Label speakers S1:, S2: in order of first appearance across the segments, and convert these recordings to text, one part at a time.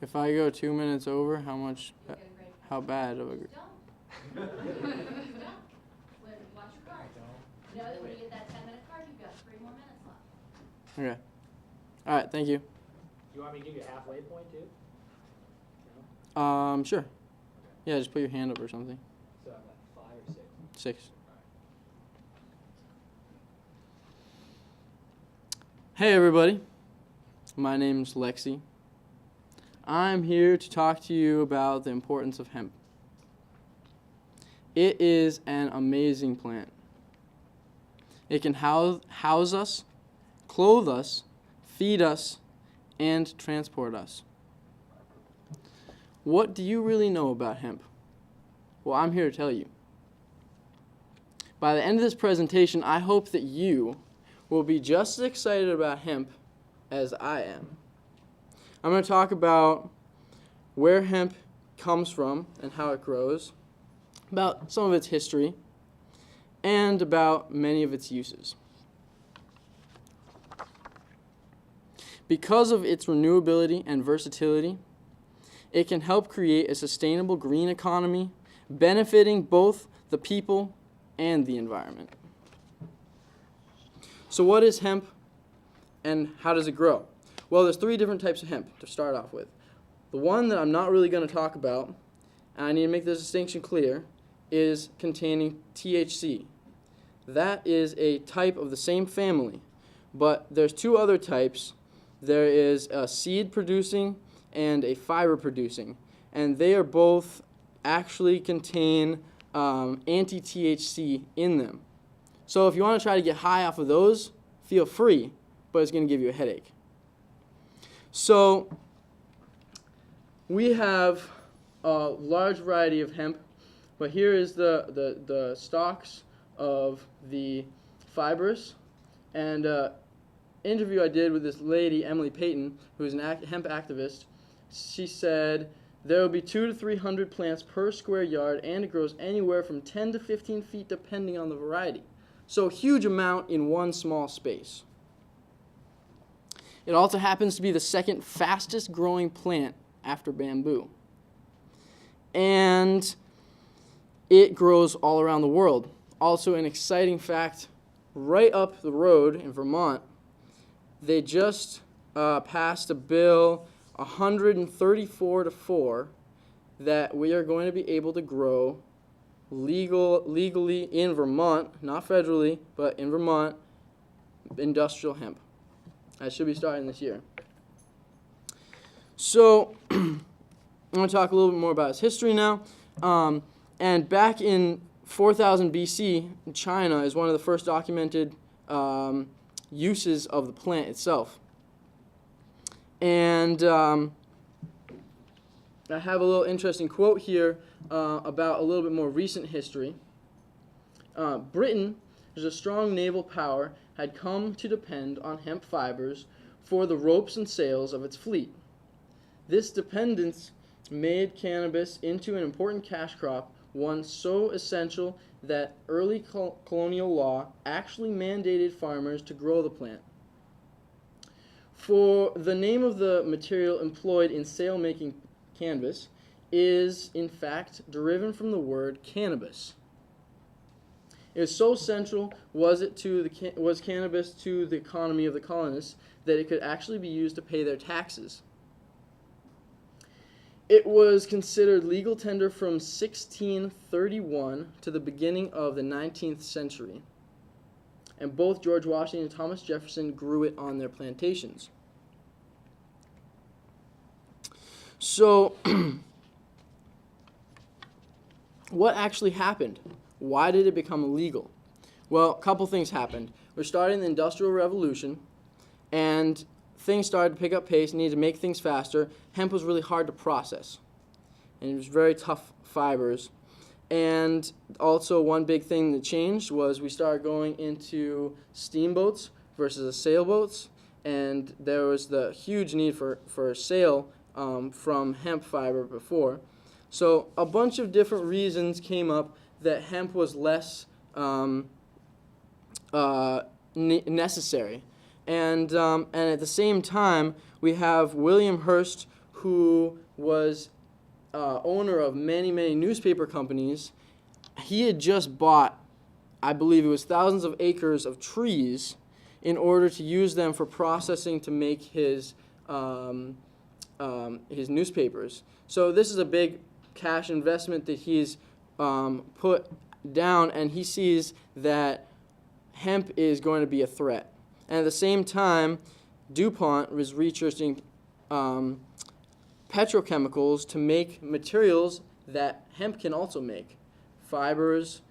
S1: If I go 2 minutes over, how much,
S2: You'll get a grade.
S1: how bad of a,
S2: Don't. Don't. Watch your card. Know that when you get that 10-minute card, you've got 3 more minutes left.
S1: okay. All right, thank you.
S3: Do you want me to give you a halfway point too?
S1: Sure. Yeah, just put your hand up or something.
S3: So I'm at 5 or 6.
S1: 6. Hey everybody, my name's Lexi. I'm here to talk to you about the importance of hemp. It is an amazing plant. It can house us, clothe us, feed us, and transport us. What do you really know about hemp? Well, I'm here to tell you. By the end of this presentation, I hope that you will be just as excited about hemp as I am. I'm going to talk about where hemp comes from and how it grows, about some of its history, and about many of its uses. Because of its renewability and versatility, it can help create a sustainable green economy, benefiting both the people and the environment. So what is hemp and how does it grow? Well, there's 3 different types of hemp to start off with. The one that I'm not really going to talk about, and I need to make this distinction clear, is containing THC. That is a type of the same family, but there's 2 other types. There is a seed producing and a fiber producing, and they are both actually contain anti-THC in them. So if you want to try to get high off of those, feel free, but it's going to give you a headache. So we have a large variety of hemp, but here is the stalks of the fibers. And interview I did with this lady, Emily Payton, who is an hemp activist, she said there will be 200 to 300 plants per square yard, and it grows anywhere from 10 to 15 feet depending on the variety. So a huge amount in one small space. It also happens to be the 2nd fastest growing plant after bamboo. And it grows all around the world. Also an exciting fact, right up the road in Vermont, they just passed a bill 134 to 4 that we are going to be able to grow legally in Vermont, not federally, but in Vermont, industrial hemp. That should be starting this year. So I'm going to talk a little bit more about its history now. And back in 4000 BC, China is one of the first documented uses of the plant itself. And I have a little interesting quote here about a little bit more recent history. Britain, as a strong naval power, had come to depend on hemp fibers for the ropes and sails of its fleet. This dependence made cannabis into an important cash crop, one so essential that early colonial law actually mandated farmers to grow the plant. For the name of the material employed in sail-making canvas is, in fact, derived from the word cannabis. It was so central was cannabis to the economy of the colonists that it could actually be used to pay their taxes. It was considered legal tender from 1631 to the beginning of the 19th century. And both George Washington and Thomas Jefferson grew it on their plantations. So, what actually happened? Why did it become illegal? Well, a couple things happened. We're starting the Industrial Revolution, and things started to pick up pace, needed to make things faster. Hemp was really hard to process, and it was very tough fibers. And also one big thing that changed was we started going into steamboats versus sailboats, and there was the huge need for sail from hemp fiber before. So a bunch of different reasons came up that hemp was less necessary. And at the same time, we have William Hearst, who was owner of many, many newspaper companies, he had just bought, I believe it was thousands of acres of trees in order to use them for processing to make his newspapers. So this is a big cash investment that he's put down, and he sees that hemp is going to be a threat. And at the same time, DuPont was researching petrochemicals to make materials that hemp can also make, fibers,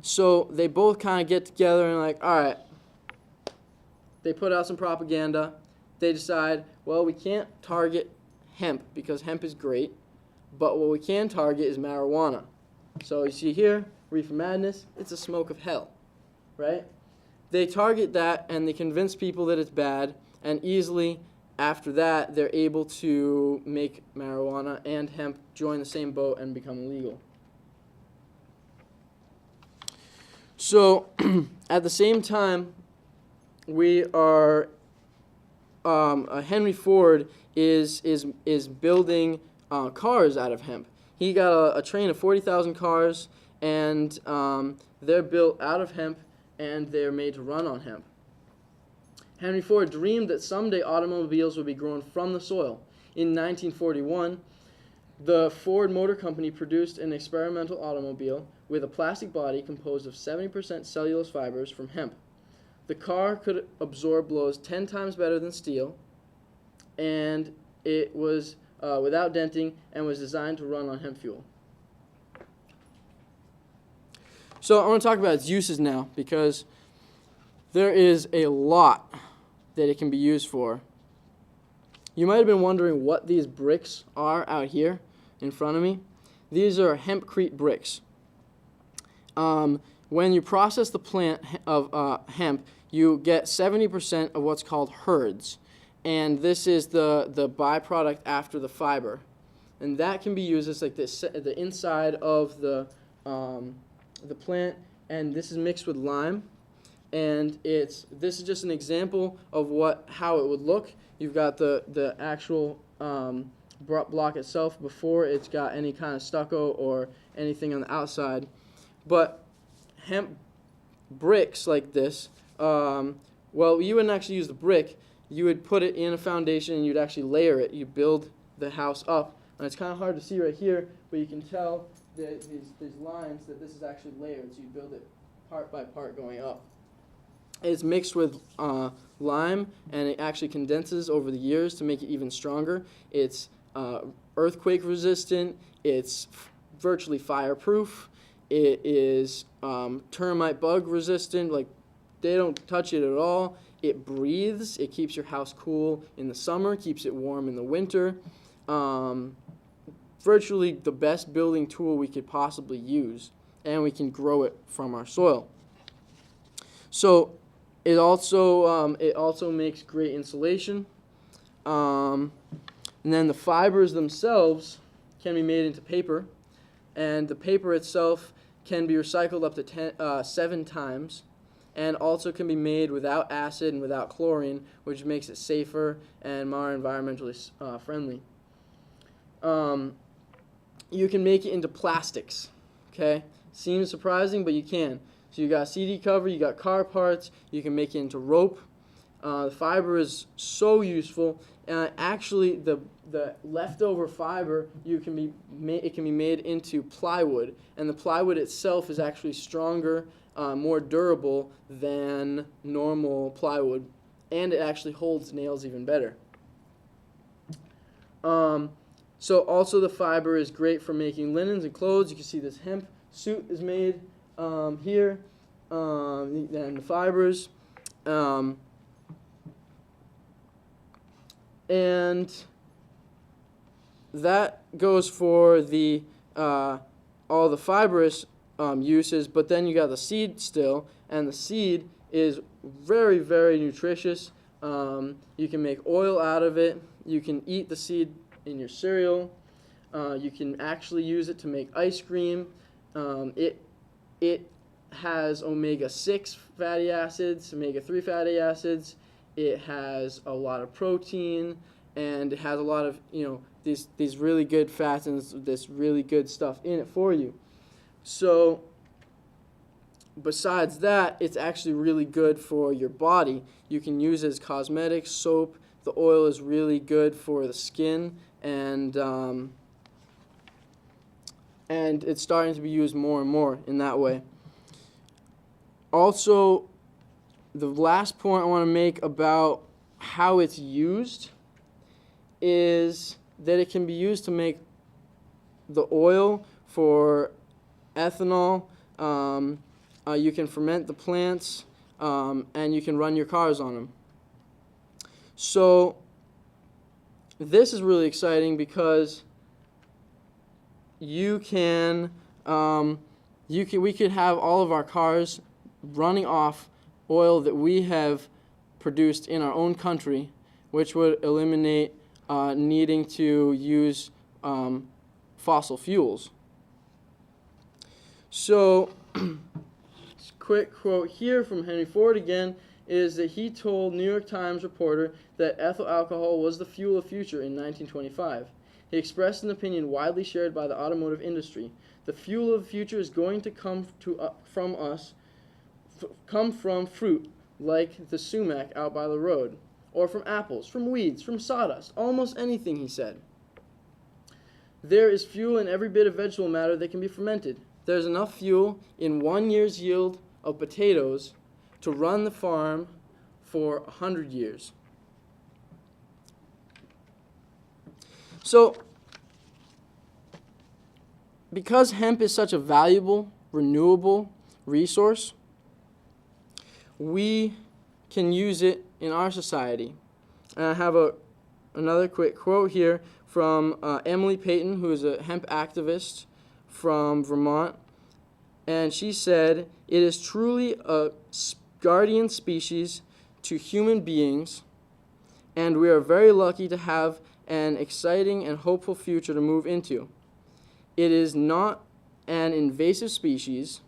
S1: so they both kind of get together and like, all right, they put out some propaganda. They decide, well, we can't target hemp because hemp is great, but what we can target is marijuana. So you see here, Reefer Madness, it's a smoke of hell, right? They target that and they convince people that it's bad, and easily after that they're able to make marijuana and hemp join the same boat and become legal. So at the same time, we are Henry Ford is building cars out of hemp. He got a train of 40,000 cars, and they're built out of hemp, and they're made to run on hemp. Henry Ford dreamed that someday automobiles would be grown from the soil. In 1941, the Ford Motor Company produced an experimental automobile with a plastic body composed of 70% cellulose fibers from hemp. The car could absorb blows 10 times better than steel, and it was without denting and was designed to run on hemp fuel. So I want to talk about its uses now, because there is a lot that it can be used for. You might have been wondering what these bricks are out here in front of me. These are Hempcrete bricks. When you process the plant of hemp, you get 70% of what's called herds, and this is the byproduct after the fiber, and that can be used as like this, the inside of the plant, and this is mixed with lime, and this is just an example of how it would look. You've got the actual block itself before it's got any kind of stucco or anything on the outside. But hemp bricks like this, well, you wouldn't actually use the brick. You would put it in a foundation and you'd actually layer it. You build the house up. And it's kind of hard to see right here, but you can tell that these lines that this is actually layered. So you build it part by part going up. It's mixed with lime, and it actually condenses over the years to make it even stronger. It's earthquake resistant. It's virtually fireproof. It is termite bug resistant. Like, they don't touch it at all. It breathes. It keeps your house cool in the summer, keeps it warm in the winter. Virtually the best building tool we could possibly use, and we can grow it from our soil. So it also makes great insulation. And then the fibers themselves can be made into paper, and the paper itself can be recycled up to 7 times, and also can be made without acid and without chlorine, which makes it safer and more environmentally friendly. You can make it into plastics, okay? Seems surprising, but you can. So you got CD cover, you got car parts, you can make it into rope. The fiber is so useful. Actually, the leftover fiber, it can be made into plywood, and the plywood itself is actually stronger, more durable than normal plywood, and it actually holds nails even better. So also the fiber is great for making linens and clothes. You can see this hemp suit is made here, and the fibers. And that goes for the all the fibrous uses, but then you got the seed still, and the seed is very, very nutritious. You can make oil out of it. You can eat the seed in your cereal. You can actually use it to make ice cream. It has omega-6 fatty acids, omega-3 fatty acids, it has a lot of protein, and it has a lot of, these really good fats and this really good stuff in it for you. So besides that, it's actually really good for your body. You can use it as cosmetics, soap. The oil is really good for the skin, and it's starting to be used more and more in that way. Also, the last point I want to make about how it's used is that it can be used to make the oil for ethanol. You can ferment the plants, and you can run your cars on them. So this is really exciting because we could have all of our cars running off oil that we have produced in our own country, which would eliminate needing to use fossil fuels. So, quick quote here from Henry Ford again is that he told New York Times reporter that ethyl alcohol was the fuel of future in 1925. He expressed an opinion widely shared by the automotive industry. The fuel of the future is going to come from fruit like the sumac out by the road, or from apples, from weeds, from sawdust, almost anything, he said. There is fuel in every bit of vegetable matter that can be fermented. There's enough fuel in 1 year's yield of potatoes to run the farm for 100 years. So, because hemp is such a valuable, renewable resource, we can use it in our society. And I have another quick quote here from Emily Payton, who is a hemp activist from Vermont. And she said, "It is truly a guardian species to human beings, and we are very lucky to have an exciting and hopeful future to move into. It is not an invasive species,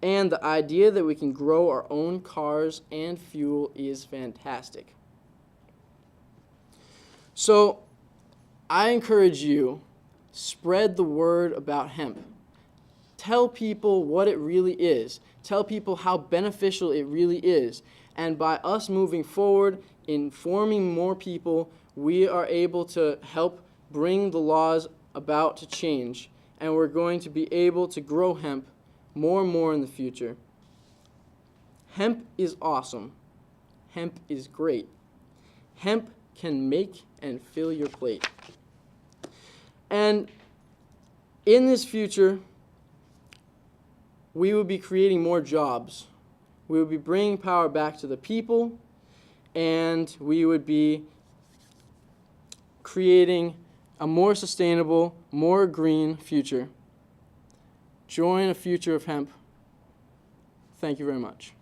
S1: and the idea that we can grow our own cars and fuel is fantastic." So, I encourage you, spread the word about hemp. Tell people what it really is. Tell people how beneficial it really is. And by us moving forward, informing more people, we are able to help bring the laws about to change. And we're going to be able to grow hemp more and more in the future. Hemp is awesome. Hemp is great. Hemp can make and fill your plate. And in this future, we will be creating more jobs. We will be bringing power back to the people, and we would be creating a more sustainable, more green future. Join a future of hemp. Thank you very much.